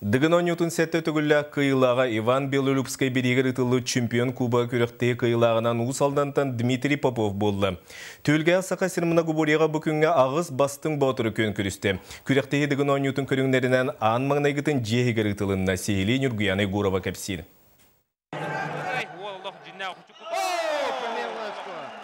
Дыгын Ньютон сәтті түгілі кыйлаға Иван Белолюбскай берегер ытылы чемпион куба көріқтегі кыйлағынан ұсалдантан Дмитрий Попов болды. Төлге асақа сірміна губорияға бүкінге ағыз бастың батыры көн күрісті. Көріқтегі Дыгын Ньютон көріңдерінен аң маңнайгытын жегер ытылынна сейлі Нюргуяны Гурова кәпсір.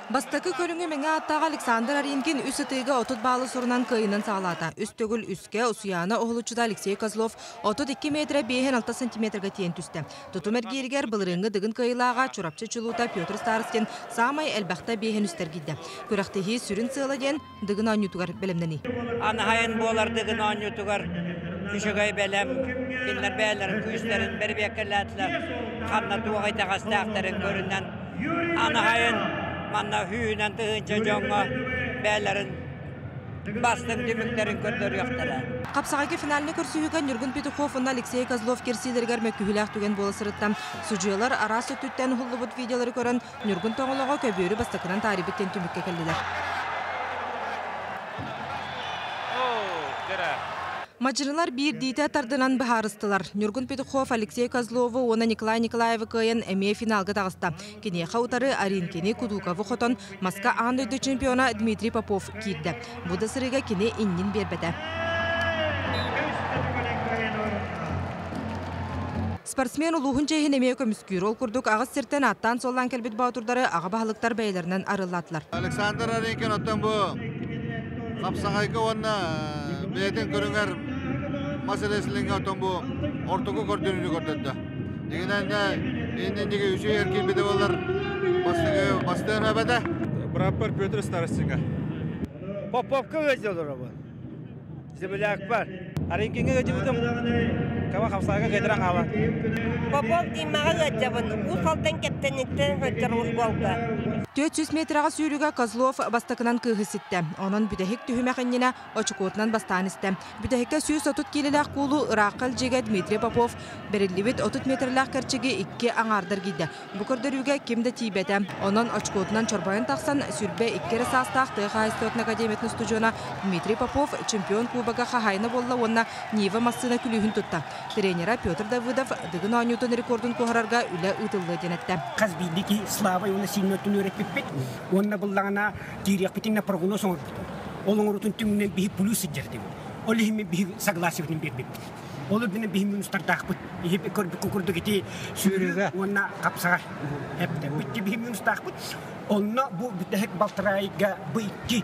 Бастакы көріңі мәңі аттағы Александр Аринкин үс ытыға отут балы сұрынан кыйынан сағалата. Үс төгіл үске ұсуяны оғылучыда Алексей Козлов 32 метрі 5-6 сантиметрға тиен түсті. Тұту мәргергер бұлырыңы дығын кыйлаға чурапчы чулута Петр Старостен самай әлбәқта 5 үстер гидді. Көріқтегі сүрін сылы ден дығын анютуғар білімдені. Анахайын болар дығын анютуғар күшігай бәлем, келер бәлерін күштерін бір бекерләтілер, қаннатуға қайтағастақтарын көрінен. Анахайын манна хүйінен тұғынша жоңға бәлерін бастың дүміктерін көрдір яқтыра. Қапсағаки финаліне көрсүйіген Нюргун Петухов онна Алексей Козлов керсилергер мәкүхіләқ түген болы сырыттам. Сүджиялар арасы түттен хуллыбыт видеолары көрін Нюргун тоңылыға көбеуірі бастықынан тарибеттен түмікке кәлділер. Мачынылар bir дейті тардынан бұхарыстылар. Нюргун Петухов, Алексей Козловы, оны Николай Николаевы көйін әме финалға тағыста. Кене қаутары Аринкені Кудуковы қотын Маска аңдойды чемпиона Дмитрий Попов кейді. Бұды сырыға кене иннен бербеді. Спортсмен улуғын жайын әме көміскүйір ол күрдік ағыз сірттен аттан солан кәлбет баутырдары аға бағылықтар бәйлерінен арылатылар. Александр Аринкен оттан бұл қапсағайғы онына бәйден көріңер мәселесіліңге оттан бұл ортығы көрдіріні көрдірді. Дегенен ендендегі үші еркен беді олар бастығын өбеді. Браппар Петр Старостенға. Поповка өз олар бұл. Земля Акбар. Аринкенге өте бұдым. Кава қапсағайға қайдырақ ала. Попов деймаға өтжабын. Ұсалтан кептенеттен өттер ұл болды. 400 метраға сүйрігі Козлов бастықынан күйгісітті. Оның бүдәхік түхімәқініне очықотынан бастан істі. Бүдәхікке сүйіс 30 келілік қолу Ыраққал жеге Дмитрий Попов бірілівет 30 метрлік кәрчіге 2 аңардар кейді. Бұқырдырүйге кемді тейбеті. Оның очықотынан чорбайын тақсан сүрбе 2 рысастақ тұйға айстығын академиятын студиона Дмитрий Попов чемпион кубаға қағайны болла онына Нива массына күлігін тұтты. Тренера Петр Давыдов дығын Ньютон рекордын көғарарға үлі ұтылы денетті. Қазбейдекі слава оны сильноттың өретпеппет. Онна бұллағына тирек бітіңна прогноз оңыр бітті. Олың ұрытын түңінен бейі плюсы жерді. Олы хемен бейі согласиятын бербеппет. Олы бінен бейі мұныстардақ бұд. Ехеп көрді кете сүйрігі онна қапсаға әпті. Бүтті бейі мұныстақ бұд. Онна бұл бүтәхек балтырайға бұйтті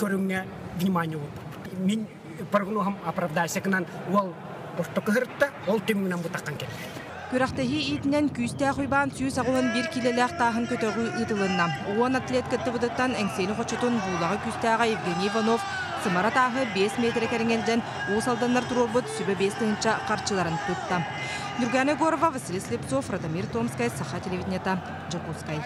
көріңне внимание олды. Мен прогнозым оправдайся кынан ол ұртықы ғыртта, ол түңінен бұтаққан келді. Көріқтегі итінен күйісті құйбан сүйіс ағуын бір келелік тағын көтіғі ұтылынна. Оған атлет кітті бұдықтан әңсені қочытын бұлағы күйістіға Евгений Иванов сымара тағы 5 метрі кәріңелден осалданлар тұру бұд сүбі 5 тыңынша қарчыларын тұтты. Нюргуяна Гурова, Василий Слепцов, Радомир Томскай, Саха телевидениета, Джакускай.